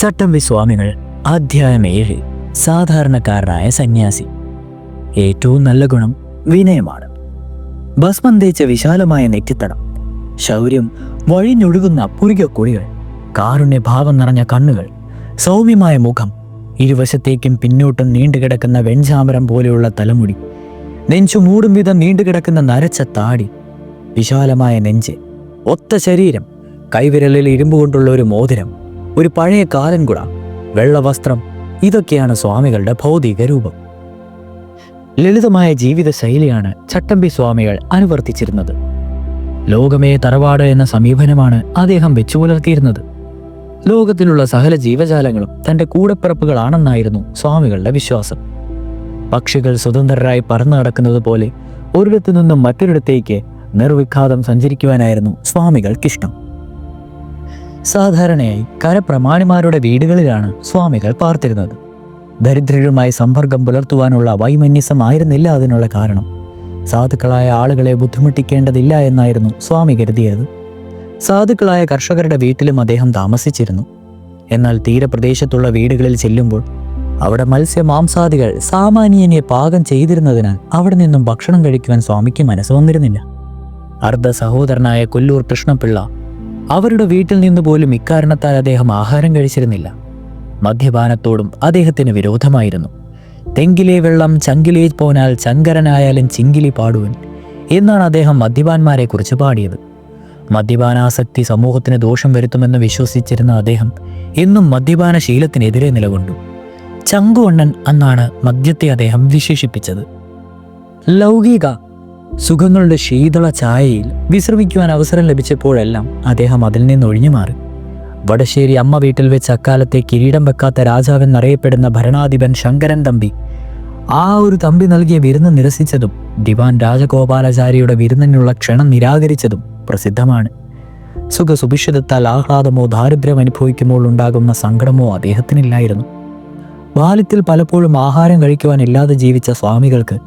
ചട്ടമ്പി സ്വാമികൾ അധ്യായം 7. സാധാരണക്കാരനായ സന്യാസി. ഏറ്റവും നല്ല ഗുണം വിനയമാണ്. ഭസ്മം തേച്ച വിശാലമായ നെറ്റിത്തടം, ശൗര്യം വഴിഞ്ഞൊഴുകുന്ന പുരികക്കൊടികൾ, കാരുണ്യഭാവം നിറഞ്ഞ കണ്ണുകൾ, സൗമ്യമായ മുഖം, ഇരുവശത്തേക്കും പിന്നോട്ടും നീണ്ടുകിടക്കുന്ന വെൺചാമരം പോലെയുള്ള തലമുടി, നെഞ്ചു മൂടും വിധം നീണ്ടുകിടക്കുന്ന നരച്ച താടി, വിശാലമായ നെഞ്ച്, ഒത്ത ശരീരം, കൈവിരലിൽ ഇരുമ്പ് കൊണ്ടുള്ള ഒരു മോതിരം, ഒരു പഴയ കാലൻകുട, വെള്ളവസ്ത്രം, ഇതൊക്കെയാണ് സ്വാമികളുടെ ഭൗതിക രൂപം. ലളിതമായ ജീവിത ശൈലിയാണ് ചട്ടമ്പി സ്വാമികൾ അനുവർത്തിച്ചിരുന്നത്. ലോകമേ തറവാട് എന്ന സമീപനമാണ് അദ്ദേഹം വെച്ചു പുലർത്തിയിരുന്നത്. ലോകത്തിലുള്ള സകല ജീവജാലങ്ങളും തൻ്റെ കൂടപ്പിറപ്പുകളാണെന്നായിരുന്നു സ്വാമികളുടെ വിശ്വാസം. പക്ഷികൾ സ്വതന്ത്രരായി പറന്നു നടക്കുന്നത് പോലെ ഒരിടത്തു നിന്നും മറ്റൊരിടത്തേക്ക് നിർവിഘാതം സഞ്ചരിക്കുവാനായിരുന്നു സ്വാമികൾക്കിഷ്ടം. സാധാരണയായി കരപ്രമാണിമാരുടെ വീടുകളിലാണ് സ്വാമികൾ പാർത്തിരുന്നത്. ദരിദ്രരുമായി സമ്പർക്കം പുലർത്തുവാനുള്ള വൈമന്യസമായിരുന്നില്ല അതിനുള്ള കാരണം. സാധുക്കളായ ആളുകളെ ബുദ്ധിമുട്ടിക്കേണ്ടതില്ല എന്നായിരുന്നു സ്വാമി കരുതിയത്. സാധുക്കളായ കർഷകരുടെ വീട്ടിലും അദ്ദേഹം താമസിച്ചിരുന്നു. എന്നാൽ തീരപ്രദേശത്തുള്ള വീടുകളിൽ ചെല്ലുമ്പോൾ അവിടെ മത്സ്യമാംസാദികൾ സാമാന്യനെ പാകം ചെയ്തിരുന്നതിനാൽ അവിടെ നിന്നും ഭക്ഷണം കഴിക്കുവാൻ സ്വാമിക്ക് മനസ്സ് വന്നിരുന്നില്ല. അർദ്ധ സഹോദരനായ കൊല്ലൂർ കൃഷ്ണപിള്ള അവരുടെ വീട്ടിൽ നിന്ന് പോലും ഇക്കാരണത്താൽ അദ്ദേഹം ആഹാരം കഴിച്ചിരുന്നില്ല. മദ്യപാനത്തോടും അദ്ദേഹത്തിന് വിരോധമായിരുന്നു. തെങ്കിലെ വെള്ളം ചങ്കിലേ പോനാൽ ചങ്കരനായാലും ചിങ്കിലി പാടുവൻ എന്നാണ് അദ്ദേഹം മദ്യപാന്മാരെ കുറിച്ച് പാടിയത്. മദ്യപാനാസക്തി സമൂഹത്തിന് ദോഷം വരുത്തുമെന്ന് വിശ്വസിച്ചിരുന്ന അദ്ദേഹം എന്നും മദ്യപാന ശീലത്തിനെതിരെ നിലകൊണ്ടു. ചങ്കുവണ്ണൻ എന്നാണ് മദ്യത്തെ അദ്ദേഹം വിശേഷിപ്പിച്ചത്. ലൗകിക സുഖങ്ങളുടെ ശീതള ഛായയിൽ വിശ്രമിക്കുവാൻ അവസരം ലഭിച്ചപ്പോഴെല്ലാം അദ്ദേഹം അതിൽ നിന്ന് ഒഴിഞ്ഞു മാറി. വടശ്ശേരി അമ്മ വീട്ടിൽ വെച്ച് അക്കാലത്തെ കിരീടം വെക്കാത്ത രാജാവെന്നറിയപ്പെടുന്ന ഭരണാധിപൻ ശങ്കരൻ തമ്പി ആ ഒരു തമ്പി നൽകിയ വിരുന്ന് നിരസിച്ചതും ദിവാൻ രാജഗോപാലാചാര്യയുടെ വിരുന്നിനുള്ള ക്ഷണം നിരാകരിച്ചതും പ്രസിദ്ധമാണ്. സുഖസുഭിക്ഷതത്താൽ ആഹ്ലാദമോ ദാരിദ്ര്യം അനുഭവിക്കുമ്പോൾ ഉണ്ടാകുന്ന സങ്കടമോ അദ്ദേഹത്തിനില്ലായിരുന്നു. ബാല്യത്തിൽ പലപ്പോഴും ആഹാരം കഴിക്കുവാനില്ലാതെ ജീവിച്ച സ്വാമികൾക്ക്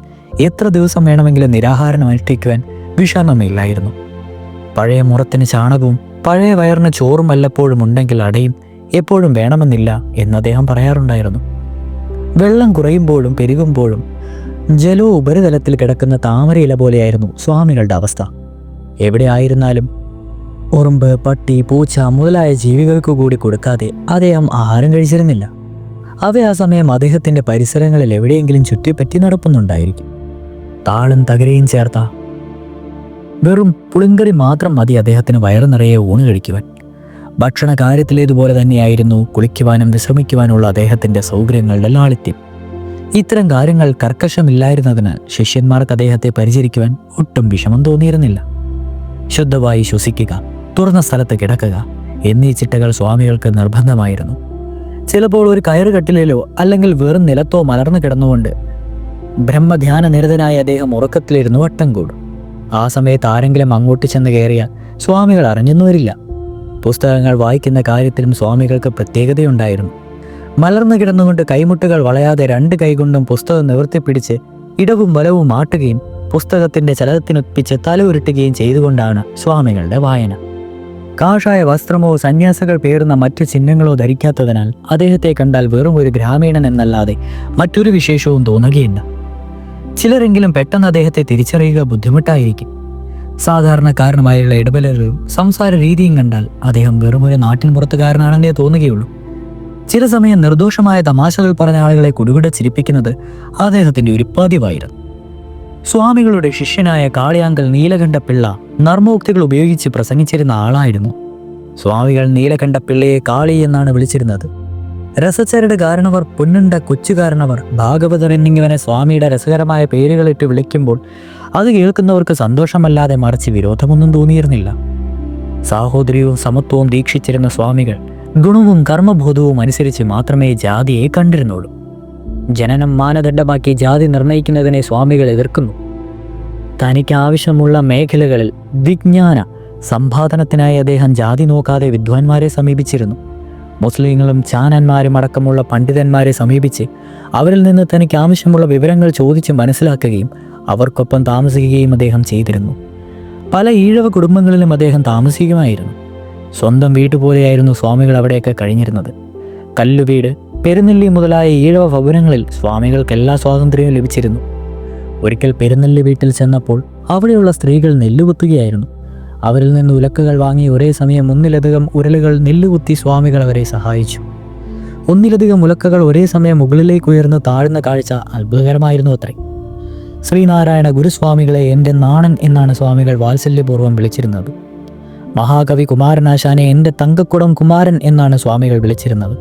എത്ര ദിവസം വേണമെങ്കിലും നിരാഹാരം അനുഷ്ഠിക്കുവാൻ വിഷമമില്ലായിരുന്നു. പഴയ മുറത്തിന് ചാണകവും പഴയ വയറിന് ചോറും വല്ലപ്പോഴും ഉണ്ടെങ്കിൽ അടയും എപ്പോഴും വേണമെന്നില്ല എന്ന് അദ്ദേഹം പറയാറുണ്ടായിരുന്നു. വെള്ളം കുറയുമ്പോഴും പെരുകുമ്പോഴും ജലവും ഉപരിതലത്തിൽ കിടക്കുന്ന താമരയില പോലെയായിരുന്നു സ്വാമികളുടെ അവസ്ഥ. എവിടെ ആയിരുന്നാലും ഉറുമ്പ്, പട്ടി, പൂച്ച മുതലായ ജീവികൾക്ക് കൂടി കൊടുക്കാതെ അദ്ദേഹം ആഹാരം കഴിച്ചിരുന്നില്ല. അവ ആ സമയം അദ്ദേഹത്തിൻ്റെ പരിസരങ്ങളിൽ എവിടെയെങ്കിലും ചുറ്റിപ്പറ്റി നടപ്പുന്നുണ്ടായിരിക്കും. താളും തകരയും ചേർത്ത വെറും പുളിങ്കറി മാത്രം മതി അദ്ദേഹത്തിന് വയറു നിറയെ ഊണ് കഴിക്കുവാൻ. ഭക്ഷണ കാര്യത്തിലേതുപോലെ തന്നെയായിരുന്നു കുളിക്കുവാനും വിശ്രമിക്കുവാനുള്ള അദ്ദേഹത്തിൻ്റെ സൗകര്യങ്ങളുടെ ലാളിത്യം. ഇത്തരം കാര്യങ്ങൾ കർക്കശമില്ലായിരുന്നതിനാൽ ശിഷ്യന്മാർക്ക് അദ്ദേഹത്തെ പരിചരിക്കുവാൻ ഒട്ടും വിഷമം തോന്നിയിരുന്നില്ല. ശുദ്ധമായി ശ്വസിക്കുക, തുറന്ന സ്ഥലത്ത് കിടക്കുക എന്നീ ചിട്ടകൾ സ്വാമികൾക്ക് നിർബന്ധമായിരുന്നു. ചിലപ്പോൾ ഒരു കയറുകട്ടിലോ അല്ലെങ്കിൽ വെറും നിലത്തോ മലർന്നു കിടന്നുകൊണ്ട് ബ്രഹ്മധ്യാന നിരതനായ അദ്ദേഹം ഉറക്കത്തിലിരുന്ന് വട്ടം കൂടും. ആ സമയത്ത് ആരെങ്കിലും അങ്ങോട്ട് ചെന്ന് കയറിയാൽ സ്വാമികൾ അറിഞ്ഞെന്നു വരില്ല. പുസ്തകങ്ങൾ വായിക്കുന്ന കാര്യത്തിലും സ്വാമികൾക്ക് പ്രത്യേകതയുണ്ടായിരുന്നു. മലർന്നു കിടന്നുകൊണ്ട് കൈമുട്ടുകൾ വളയാതെ 2 കൈകൊണ്ടും പുസ്തകം നിവർത്തിപ്പിടിച്ച് ഇടവും വലവും ആട്ടുകയും പുസ്തകത്തിൻ്റെ ചലനത്തിനൊപ്പിച്ച് തല ഉരുട്ടുകയും ചെയ്തുകൊണ്ടാണ് സ്വാമികളുടെ വായന. കാഷായ വസ്ത്രമോ സന്യാസികൾ പേറുന്ന മറ്റു ചിഹ്നങ്ങളോ ധരിക്കാത്തതിനാൽ അദ്ദേഹത്തെ കണ്ടാൽ വെറും ഒരു ഗ്രാമീണൻ എന്നല്ലാതെ മറ്റൊരു വിശേഷവും തോന്നുകയില്ല. ചിലരെങ്കിലും പെട്ടെന്ന് അദ്ദേഹത്തെ തിരിച്ചറിയുക ബുദ്ധിമുട്ടായിരിക്കും. സാധാരണക്കാരനുമായുള്ള ഇടപെടലുകളും സംസാര രീതിയും കണ്ടാൽ അദ്ദേഹം വെറും ഒരു നാട്ടിൻ പുറത്തുകാരനാണെന്നേ തോന്നുകയുള്ളൂ. ചില സമയം നിർദോഷമായ തമാശകൾ പറഞ്ഞ ആളുകളെ കുടുകുട ചിരിപ്പിക്കുന്നത് അദ്ദേഹത്തിൻ്റെ ഒരു പതിവായിരുന്നു. സ്വാമികളുടെ ശിഷ്യനായ കാളിയാങ്കൽ നീലകണ്ഠപിള്ള നർമ്മോക്തികൾ ഉപയോഗിച്ച് പ്രസംഗിച്ചിരുന്ന ആളായിരുന്നു. സ്വാമികൾ നീലകണ്ഠപിള്ളയെ കാളി എന്നാണ് വിളിച്ചിരുന്നത്. രസച്ചരട് കാരണവർ, പൊന്നുണ്ട കൊച്ചുകാരണവർ, ഭാഗവതർ എന്നിങ്ങനെ സ്വാമിയുടെ രസകരമായ പേരുകളിട്ട് വിളിക്കുമ്പോൾ അത് കേൾക്കുന്നവർക്ക് സന്തോഷമല്ലാതെ മറിച്ച് വിരോധമൊന്നും തോന്നിയിരുന്നില്ല. സാഹോദര്യവും സമത്വവും ദീക്ഷിച്ചിരുന്ന സ്വാമികൾ ഗുണവും കർമ്മബോധവും അനുസരിച്ച് മാത്രമേ ജാതിയെ കണ്ടിരുന്നുള്ളൂ. ജനനം മാനദണ്ഡമാക്കി ജാതി നിർണയിക്കുന്നതിനെ സ്വാമികൾ എതിർക്കുന്നു. തനിക്ക് ആവശ്യമുള്ള മേഖലകളിൽ വിജ്ഞാന സമ്പാദനത്തിനായി അദ്ദേഹം ജാതി നോക്കാതെ വിദ്വാൻമാരെ സമീപിച്ചിരുന്നു. മുസ്ലിങ്ങളും ചാനന്മാരും അടക്കമുള്ള പണ്ഡിതന്മാരെ സമീപിച്ച് അവരിൽ നിന്ന് തനിക്ക് ആവശ്യമുള്ള വിവരങ്ങൾ ചോദിച്ച് മനസ്സിലാക്കുകയും അവർക്കൊപ്പം താമസിക്കുകയും അദ്ദേഹം ചെയ്തിരുന്നു. പല ഈഴവ കുടുംബങ്ങളിലും അദ്ദേഹം താമസിക്കുമായിരുന്നു. സ്വന്തം വീട്ടുപോലെയായിരുന്നു സ്വാമികൾ അവിടെയൊക്കെ കഴിഞ്ഞിരുന്നത്. കല്ലുവീട്, പെരുന്നെല്ലി മുതലായ ഈഴവ ഭവനങ്ങളിൽ സ്വാമികൾക്ക് എല്ലാ സ്വാതന്ത്ര്യവും ലഭിച്ചിരുന്നു. ഒരിക്കൽ പെരുന്നെല്ലി വീട്ടിൽ ചെന്നപ്പോൾ അവിടെയുള്ള സ്ത്രീകൾ നെല്ലുകുത്തുകയായിരുന്നു. അവരിൽ നിന്ന് ഉലക്കകൾ വാങ്ങി ഒരേ സമയം ഒന്നിലധികം ഉരലുകൾ നെല്ലുകുത്തി സ്വാമികൾ അവരെ സഹായിച്ചു. ഒന്നിലധികം ഉലക്കകൾ ഒരേ സമയം മുകളിലേക്ക് ഉയർന്ന് താഴ്ന്ന കാഴ്ച അത്ഭുതകരമായിരുന്നു അത്രേ. ശ്രീനാരായണ ഗുരുസ്വാമികളെ എൻ്റെ നാണൻ എന്നാണ് സ്വാമികൾ വാത്സല്യപൂർവ്വം വിളിച്ചിരുന്നത്. മഹാകവി കുമാരനാശാനെ എൻ്റെ തങ്കക്കുടം കുമാരൻ എന്നാണ് സ്വാമികൾ വിളിച്ചിരുന്നത്.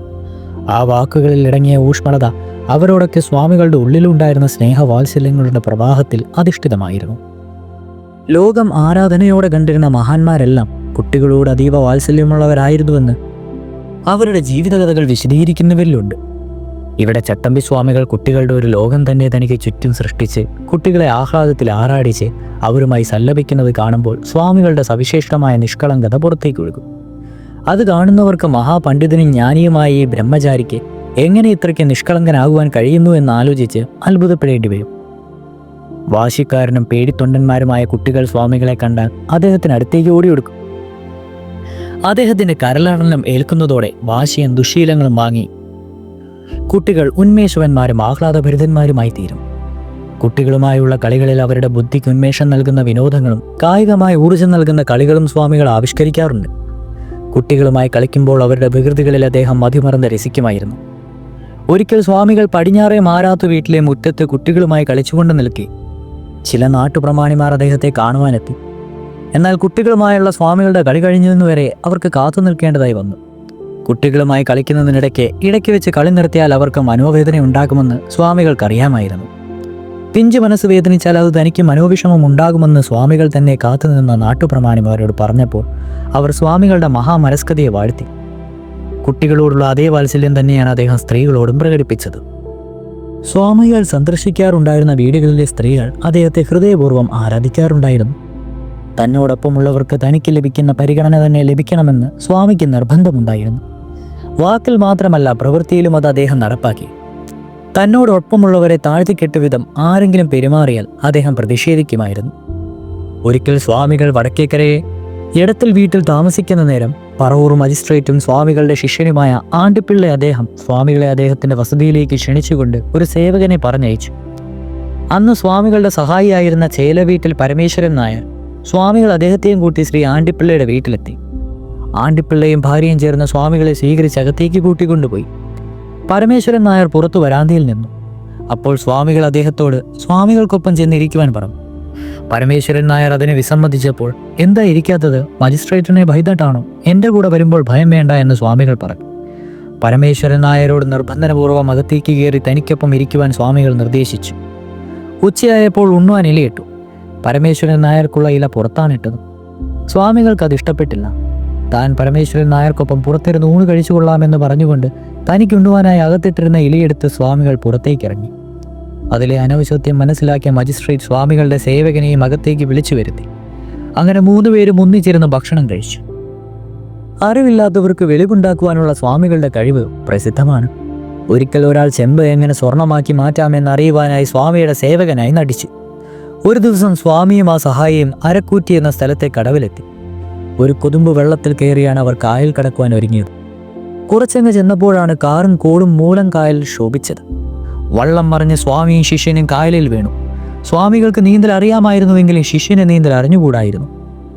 ആ വാക്കുകളിൽ ഇടങ്ങിയ ഊഷ്മളത അവരോടൊക്കെ സ്വാമികളുടെ ഉള്ളിലുണ്ടായിരുന്ന സ്നേഹവാത്സല്യങ്ങളുടെ പ്രവാഹത്തിൽ അധിഷ്ഠിതമായിരുന്നു. ലോകം ആരാധനയോടെ കണ്ടിരുന്ന മഹാന്മാരെല്ലാം കുട്ടികളോട് അതീവ വാത്സല്യമുള്ളവരായിരുന്നുവെന്ന് അവരുടെ ജീവിതകഥകൾ വിശദീകരിക്കുന്നവരിലുണ്ട്. ഇവിടെ ചട്ടമ്പി സ്വാമികൾ കുട്ടികളുടെ ഒരു ലോകം തന്നെ തനിക്ക് ചുറ്റും സൃഷ്ടിച്ച് കുട്ടികളെ ആഹ്ലാദത്തിൽ ആറാടിച്ച് അവരുമായി സല്ലപിക്കുന്നത് കാണുമ്പോൾ സ്വാമികളുടെ സവിശേഷമായ നിഷ്കളങ്കത പുറത്തേക്കൊഴുകും. അത് കാണുന്നവർക്ക് മഹാപണ്ഡിതനും ജ്ഞാനിയുമായ ഈ ബ്രഹ്മചാരിക്ക് എങ്ങനെ ഇത്രയ്ക്ക് നിഷ്കളങ്കനാകുവാൻ കഴിയുന്നു എന്നാലോചിച്ച് അത്ഭുതപ്പെടേണ്ടി വരും. വാശിക്കാരനും പേടിത്തൊണ്ടന്മാരുമായ കുട്ടികൾ സ്വാമികളെ കണ്ടാൽ അദ്ദേഹത്തിനടുത്തേക്ക് ഓടിയെടുക്കും. അദ്ദേഹത്തിന്റെ കരളടനം ഏൽക്കുന്നതോടെ വാശിയും ദുശീലങ്ങളും വാങ്ങി കുട്ടികൾ ഉന്മേഷവന്മാരും ആഹ്ലാദഭരിതന്മാരുമായി തീരും. കുട്ടികളുമായുള്ള കളികളിൽ അവരുടെ ബുദ്ധിക്ക് ഉന്മേഷം നൽകുന്ന വിനോദങ്ങളും കായികമായ ഊർജ്ജം നൽകുന്ന കളികളും സ്വാമികൾ ആവിഷ്കരിക്കാറുണ്ട്. കുട്ടികളുമായി കളിക്കുമ്പോൾ അവരുടെ വികൃതികളിൽ അദ്ദേഹം മതിമറന്ന് രസിക്കുമായിരുന്നു. ഒരിക്കൽ സ്വാമികൾ പടിഞ്ഞാറേ മാരാത്തു വീട്ടിലെ മുറ്റത്ത് കുട്ടികളുമായി കളിച്ചുകൊണ്ട് നിൽക്കെ ചില നാട്ടുപ്രമാണിമാർ അദ്ദേഹത്തെ കാണുവാനെത്തി. എന്നാൽ കുട്ടികളുമായുള്ള സ്വാമികളുടെ കളി കഴിഞ്ഞതുവരെ അവർക്ക് കാത്തു നിൽക്കേണ്ടതായി വന്നു. കുട്ടികളുമായി കളിക്കുന്നതിനിടയ്ക്ക് ഇടയ്ക്ക് വെച്ച് കളി നിർത്തിയാൽ അവർക്ക് മനോവേദന ഉണ്ടാകുമെന്ന് സ്വാമികൾക്കറിയാമായിരുന്നു. പിഞ്ചു മനസ്സ് വേദനിച്ചാൽ അത് തനിക്ക് മനോവിഷമം ഉണ്ടാകുമെന്ന് സ്വാമികൾ തന്നെ കാത്തുനിന്ന നാട്ടുപ്രമാണിമാരോട് പറഞ്ഞപ്പോൾ അവർ സ്വാമികളുടെ മഹാമനസ്കതയെ വാഴ്ത്തി. കുട്ടികളോടുള്ള അതേ വാത്സല്യം തന്നെയാണ് അദ്ദേഹം സ്ത്രീകളോടും പ്രകടിപ്പിച്ചത്. സ്വാമികൾ സന്ദർശിക്കാറുണ്ടായിരുന്ന വീടുകളിലെ സ്ത്രീകൾ അദ്ദേഹത്തെ ഹൃദയപൂർവ്വം ആരാധിക്കാറുണ്ടായിരുന്നു. തന്നോടൊപ്പമുള്ളവർക്ക് തനിക്ക് ലഭിക്കുന്ന പരിഗണന തന്നെ ലഭിക്കണമെന്ന് സ്വാമിക്ക് നിർബന്ധമുണ്ടായിരുന്നു. വാക്കിൽ മാത്രമല്ല പ്രവൃത്തിയിലും അത് അദ്ദേഹം നടപ്പാക്കി. തന്നോടൊപ്പമുള്ളവരെ താഴ്ത്തിക്കെട്ട വിധം ആരെങ്കിലും പെരുമാറിയാൽ അദ്ദേഹം പ്രതിഷേധിക്കുമായിരുന്നു. ഒരിക്കൽ സ്വാമികൾ വടക്കേക്കരയെ എടത്തിൽ വീട്ടിൽ താമസിക്കുന്ന നേരം പറവൂർ മജിസ്ട്രേറ്റും സ്വാമികളുടെ ശിഷ്യനുമായ ആണ്ടിപ്പിള്ള സ്വാമികളെ അദ്ദേഹത്തിന്റെ വസതിയിലേക്ക് ക്ഷണിച്ചുകൊണ്ട് ഒരു സേവകനെ പറഞ്ഞയച്ചു. അന്ന് സ്വാമികളുടെ സഹായിയായിരുന്ന ചേലവീട്ടിൽ പരമേശ്വരൻ നായർ സ്വാമികൾ അദ്ദേഹത്തെയും കൂട്ടി ശ്രീ ആണ്ടിപ്പിള്ളയുടെ വീട്ടിലെത്തി. ആണ്ടിപ്പിള്ളയും ഭാര്യയും ചേർന്ന് സ്വാമികളെ സ്വീകരിച്ച് അകത്തേക്ക് കൂട്ടിക്കൊണ്ടുപോയി. പരമേശ്വരൻ നായർ പുറത്തു വരാന്തയിൽ നിന്നു. അപ്പോൾ സ്വാമികൾ അദ്ദേഹത്തോട് സ്വാമികൾക്കൊപ്പം ചെന്നിരിക്കുവാൻ പറഞ്ഞു. പരമേശ്വരൻ നായർ അതിനെ വിസമ്മതിച്ചപ്പോൾ എന്താ ഇരിക്കാത്തത്, മജിസ്ട്രേറ്റിനെ ഭയന്നിട്ടാണോ? എൻ്റെ കൂടെ വരുമ്പോൾ ഭയം വേണ്ട എന്ന് സ്വാമികൾ പറഞ്ഞു. പരമേശ്വരൻ നായരോട് നിർബന്ധനപൂർവ്വം അകത്തേക്ക് കയറി തനിക്കൊപ്പം ഇരിക്കുവാൻ സ്വാമികൾ നിർദ്ദേശിച്ചു. ഉച്ചയായപ്പോൾ ഉണ്ണുവാൻ ഇലയിട്ടു. പരമേശ്വരൻ നായർക്കുള്ള ഇല പുറത്താണിട്ടത്. സ്വാമികൾക്ക് അത് ഇഷ്ടപ്പെട്ടില്ല. താൻ പരമേശ്വരൻ നായർക്കൊപ്പം പുറത്തിരുന്ന് ഊണ് കഴിച്ചു കൊള്ളാമെന്ന് പറഞ്ഞുകൊണ്ട് തനിക്കുണ്ടുവാനായി അകത്തിട്ടിരുന്ന ഇലയെടുത്ത് സ്വാമികൾ പുറത്തേക്കിറങ്ങി. അതിലെ അനൗചിത്യം മനസ്സിലാക്കിയ മജിസ്ട്രേറ്റ് സ്വാമികളുടെ സേവകനെയും അകത്തേക്ക് വിളിച്ചു വരുത്തി. അങ്ങനെ 3 പേരും ഒന്നിച്ചിരുന്ന് ഭക്ഷണം കഴിച്ചു. അറിവില്ലാത്തവർക്ക് വെളിവുണ്ടാക്കുവാനുള്ള സ്വാമികളുടെ കഴിവ് പ്രസിദ്ധമാണ്. ഒരിക്കൽ ഒരാൾ ചെമ്പ് എങ്ങനെ സ്വർണമാക്കി മാറ്റാമെന്ന് അറിയുവാനായി സ്വാമിയുടെ സേവകനായി നടിച്ചു. ഒരു ദിവസം സ്വാമിയും ആ സഹായിയും അരക്കൂറ്റി എന്ന സ്ഥലത്തെ കടവിലെത്തി. ഒരു കൊതുമ്പ് വെള്ളത്തിൽ കയറിയാണ് അവർ കായൽ കടക്കുവാൻ ഒരുങ്ങിയത്. കുറച്ചങ്ങ് ചെന്നപ്പോഴാണ് കാറും കോടും മൂലം കായൽ ശോഭിച്ചത്. വള്ളം മറിഞ്ഞ് സ്വാമിയും ശിഷ്യനും കായലിൽ വീണു. സ്വാമികൾക്ക് നീന്തൽ അറിയാമായിരുന്നുവെങ്കിലും ശിഷ്യന് നീന്തൽ അറിഞ്ഞുകൂടായിരുന്നു.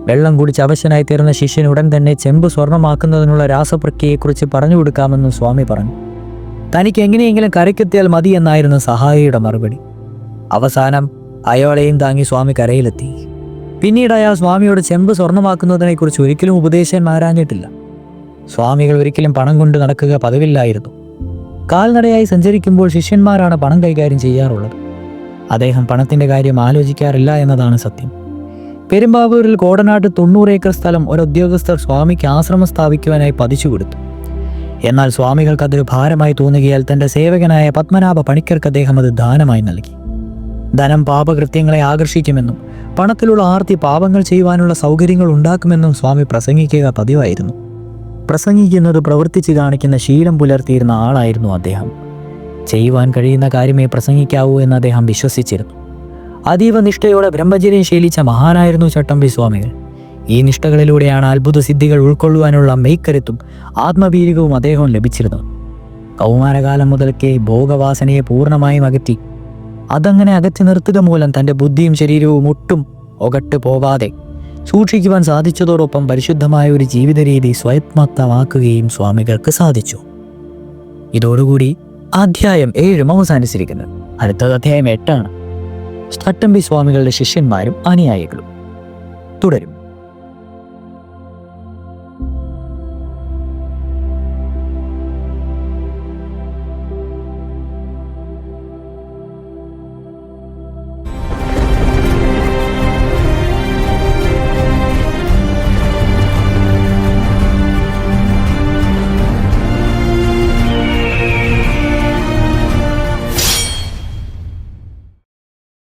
വെള്ളം കുടിച്ച് അവശനായി തീർന്ന ശിഷ്യൻ ഉടൻ തന്നെ ചെമ്പ് സ്വർണമാക്കുന്നതിനുള്ള രാസപ്രക്രിയയെക്കുറിച്ച് പറഞ്ഞു കൊടുക്കാമെന്ന് സ്വാമി പറഞ്ഞു. തനിക്ക് എങ്ങനെയെങ്കിലും കരയ്ക്കെത്തിയാൽ മതി എന്നായിരുന്നു സഹായിയുടെ മറുപടി. അവസാനം അയാളെയും താങ്ങി സ്വാമി കരയിലെത്തി. പിന്നീട് അയാൾ സ്വാമിയോട് ചെമ്പ് സ്വർണമാക്കുന്നതിനെക്കുറിച്ച് ഒരിക്കലും ഉപദേശന്മാരാഞ്ഞിട്ടില്ല. സ്വാമികൾ ഒരിക്കലും പണം കൊണ്ട് നടക്കുക പതിവില്ലായിരുന്നു. കാൽനടയായി സഞ്ചരിക്കുമ്പോൾ ശിഷ്യന്മാരാണ് പണം കൈകാര്യം ചെയ്യാറുള്ളത്. അദ്ദേഹം പണത്തിൻ്റെ കാര്യം ആലോചിക്കാറില്ല എന്നതാണ് സത്യം. പെരുമ്പാവൂരിൽ കോടനാട്ട് 90 ഏക്കർ സ്ഥലം ഒരു ഉദ്യോഗസ്ഥർ സ്വാമിക്ക് ആശ്രമം സ്ഥാപിക്കുവാനായി പതിച്ചു കൊടുത്തു. എന്നാൽ സ്വാമികൾക്ക് അതൊരു ഭാരമായി തോന്നുകയാൽ തൻ്റെ സേവകനായ പത്മനാഭ പണിക്കർക്ക് അദ്ദേഹം അത് ദാനമായി നൽകി. ധനം പാപകൃത്യങ്ങളെ ആകർഷിക്കുമെന്നും പണത്തിലുള്ള ആർത്തി പാപങ്ങൾ ചെയ്യുവാനുള്ള സൗകര്യങ്ങൾ ഉണ്ടാക്കുമെന്നും സ്വാമി പ്രസംഗിക്കുക പതിവായിരുന്നു. പ്രസംഗിക്കുന്നത് പ്രവർത്തിച്ച് കാണിക്കുന്ന ശീലം പുലർത്തിയിരുന്ന ആളായിരുന്നു അദ്ദേഹം. ചെയ്യുവാൻ കഴിയുന്ന കാര്യമേ പ്രസംഗിക്കാവൂ എന്ന് അദ്ദേഹം വിശ്വസിച്ചിരുന്നു. അതീവ നിഷ്ഠയോടെ ബ്രഹ്മചര്യം ശീലിച്ച മഹാനായിരുന്നു ചട്ടമ്പി സ്വാമികൾ. ഈ നിഷ്ഠകളിലൂടെയാണ് അത്ഭുത സിദ്ധികൾ ഉൾക്കൊള്ളുവാനുള്ള മെയ്ക്കരുത്തും ആത്മവീര്യവും അദ്ദേഹം ലഭിച്ചിരുന്നത്. കൗമാരകാലം മുതൽക്കേ ഭോഗവാസനയെ പൂർണ്ണമായും അകറ്റി. അതങ്ങനെ അകറ്റി നിർത്തുക മൂലം തൻ്റെ ബുദ്ധിയും ശരീരവും ഒട്ടും ഒകട്ട് പോവാതെ സൂക്ഷിക്കുവാൻ സാധിച്ചതോടൊപ്പം പരിശുദ്ധമായ ഒരു ജീവിത രീതി സ്വായത്തമാക്കുകയും സ്വാമികൾക്ക് സാധിച്ചു. ഇതോടുകൂടി അധ്യായം 7 അവസാനിച്ചിരിക്കുന്നത്. അടുത്തത് അധ്യായം 8 ചട്ടമ്പി സ്വാമികളുടെ ശിഷ്യന്മാരും അനുയായികളും തുടരും.